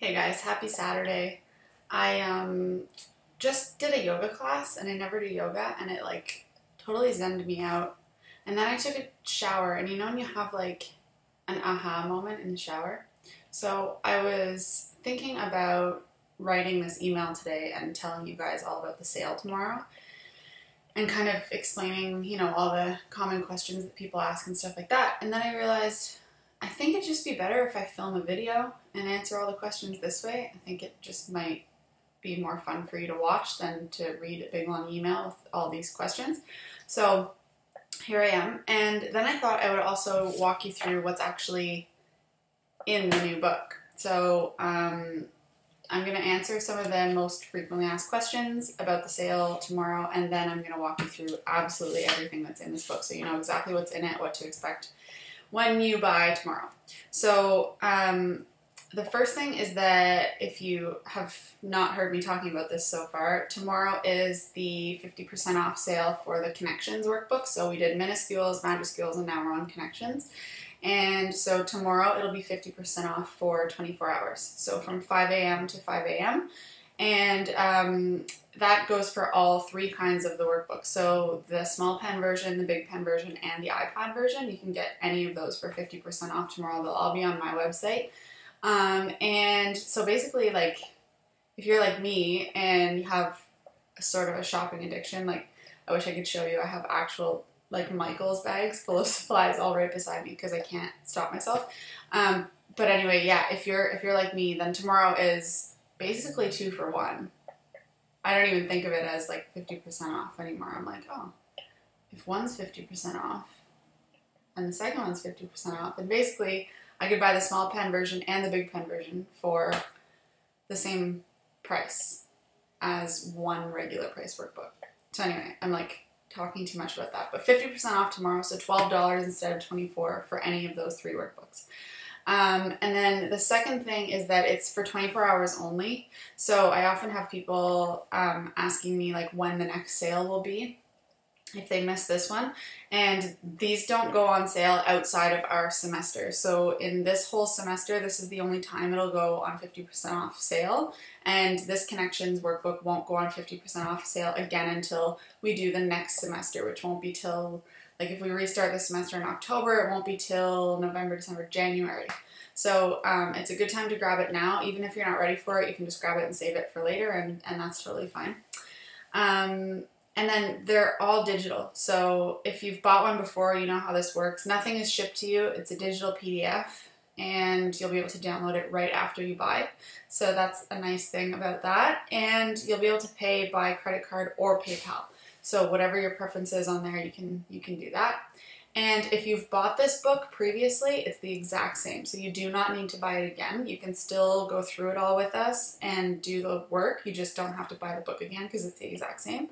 Hey guys, happy Saturday. I just did a yoga class and I never do yoga and it like totally zenned me out. And then I took a shower and you know when you have like an aha moment in the shower? So I was thinking about writing this email today and telling you guys all about the sale tomorrow and kind of explaining, all the common questions that people ask and stuff like that. And then I realized I think it'd just be better if I film a video and answer all the questions this way. I think it just might be more fun for you to watch than to read a big long email with all these questions. So here I am. And then I thought I would also walk you through what's actually in the new book. So I'm going to answer some of the most frequently asked questions about the sale tomorrow, and then I'm going to walk you through absolutely everything that's in this book so you know exactly what's in it, what to expect when you buy tomorrow. So the first thing is that if you have not heard me talking about this so far, tomorrow is the 50% off sale for the Connections workbook. So we did minuscules, majuscules, and now we're on Connections. And so tomorrow it'll be 50% off for 24 hours. So from 5 a.m. to 5 a.m. And that goes for all three kinds of the workbook. So the small pen version, the big pen version, and the iPad version. You can get any of those for 50% off tomorrow. They'll all be on my website. And so basically, like, if you're like me and you have a sort of a shopping addiction, like, I wish I could show you. I have actual, like, Michael's bags full of supplies all right beside me because I can't stop myself. But anyway, yeah, if you're like me, then tomorrow is basically 2 for 1. I don't even think of it as like 50% off anymore. I'm like, oh, if one's 50% off and the second one's 50% off, then basically I could buy the small pen version and the big pen version for the same price as one regular price workbook. So anyway, I'm like talking too much about that, but 50% off tomorrow, so $12 instead of $24 for any of those three workbooks. And then the second thing is that it's for 24 hours only. So I often have people asking me like when the next sale will be if they miss this one. And these don't go on sale outside of our semester. So in this whole semester, this is the only time it'll go on 50% off sale. And this Connections workbook won't go on 50% off sale again until we do the next semester, which won't be till, like, if we restart the semester in October, it won't be till November, December, January. So it's a good time to grab it now. Even if you're not ready for it, you can just grab it and save it for later, and that's totally fine. And then they're all digital. So if you've bought one before, you know how this works. Nothing is shipped to you. It's a digital PDF, and you'll be able to download it right after you buy. So that's a nice thing about that. And you'll be able to pay by credit card or PayPal. So whatever your preference is on there, you can do that. And if you've bought this book previously, it's the exact same. So you do not need to buy it again. You can still go through it all with us and do the work. You just don't have to buy the book again because it's the exact same.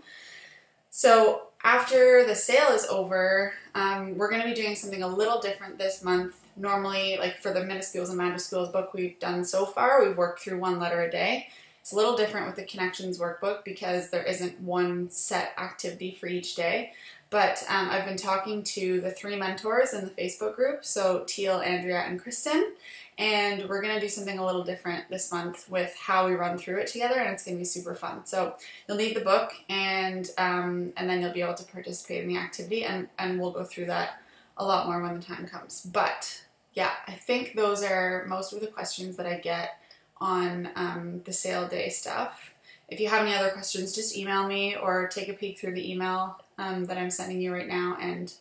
So after the sale is over, we're going to be doing something a little different this month. Normally, like for the minuscules and majuscules book we've done so far, we've worked through one letter a day. It's a little different with the Connections workbook because there isn't one set activity for each day. But I've been talking to the 3 mentors in the Facebook group, so Teal, Andrea, and Kristen, and we're going to do something a little different this month with how we run through it together, and it's going to be super fun. So you'll need the book, and then you'll be able to participate in the activity, and we'll go through that a lot more when the time comes. But yeah, I think those are most of the questions that I get on the sale day stuff. If you have any other questions, just email me or take a peek through the email that I'm sending you right now, and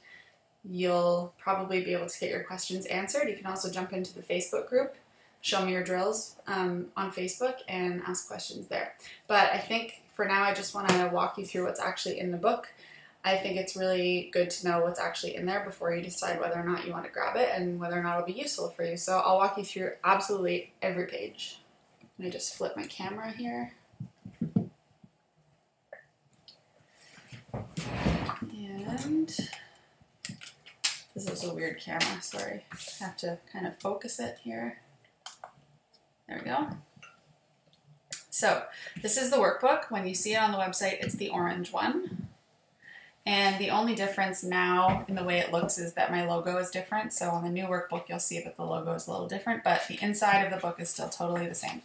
you'll probably be able to get your questions answered. You can also jump into the Facebook group, Show Me Your Drills, on Facebook, and ask questions there. But I think for now I just want to walk you through what's actually in the book. I think it's really good to know what's actually in there before you decide whether or not you want to grab it and whether or not it'll be useful for you. So I'll walk you through absolutely every page. Let me just flip my camera here. And this is a weird camera, sorry. I have to kind of focus it here. There we go. So this is the workbook. When you see it on the website, it's the orange one. And the only difference now in the way it looks is that my logo is different. So on the new workbook, you'll see that the logo is a little different, but the inside of the book is still totally the same.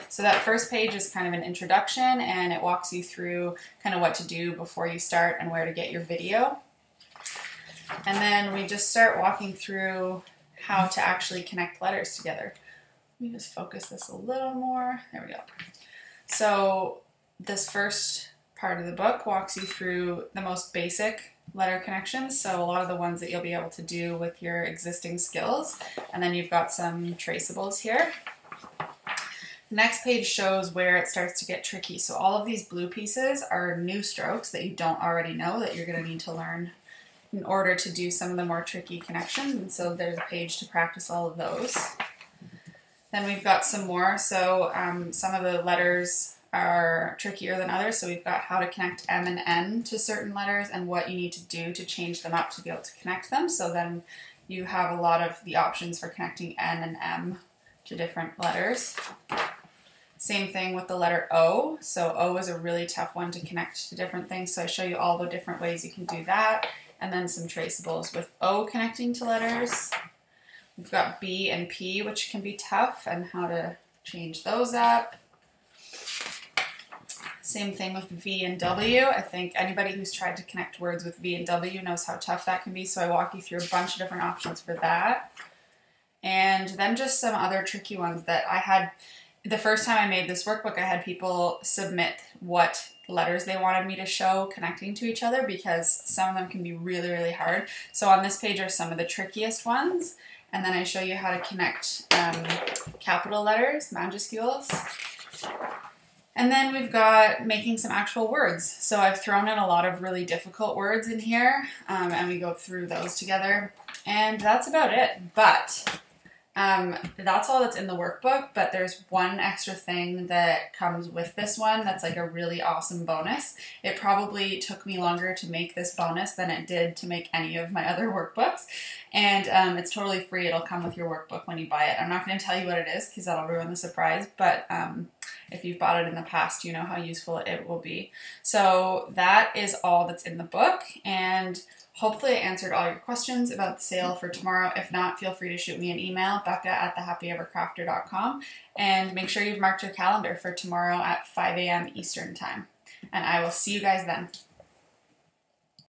So that first page is kind of an introduction, and it walks you through kind of what to do before you start and where to get your video. And then we just start walking through how to actually connect letters together. Let me just focus this a little more. There we go. So this first part of the book walks you through the most basic letter connections, so a lot of the ones that you'll be able to do with your existing skills, and then you've got some traceables here. The next page shows where it starts to get tricky. So all of these blue pieces are new strokes that you don't already know that you're going to need to learn in order to do some of the more tricky connections, and so there's a page to practice all of those. Then we've got some more, so some of the letters are trickier than others, so we've got how to connect M and N to certain letters and what you need to do to change them up to be able to connect them. So then you have a lot of the options for connecting N and M to different letters. Same thing with the letter O. So O is a really tough one to connect to different things, so I show you all the different ways you can do that, and then some traceables with O connecting to letters. We've got B and P, which can be tough, and how to change those up. Same thing with V and W. I think anybody who's tried to connect words with V and W knows how tough that can be, so I walk you through a bunch of different options for that. And then just some other tricky ones that I had. The first time I made this workbook, I had people submit what letters they wanted me to show connecting to each other, because some of them can be really, really hard. So on this page are some of the trickiest ones, and then I show you how to connect capital letters, majuscules. And then we've got making some actual words. So I've thrown in a lot of really difficult words in here, and we go through those together. And that's about it. But that's all that's in the workbook, but there's one extra thing that comes with this one that's like a really awesome bonus. It probably took me longer to make this bonus than it did to make any of my other workbooks. And it's totally free. It'll come with your workbook when you buy it. I'm not going to tell you what it is because that'll ruin the surprise, but if you've bought it in the past, you know how useful it will be. So that is all that's in the book, and hopefully I answered all your questions about the sale for tomorrow. If not, feel free to shoot me an email, becca@thehappyevercrafter.com, and make sure you've marked your calendar for tomorrow at 5 a.m. Eastern time. And I will see you guys then.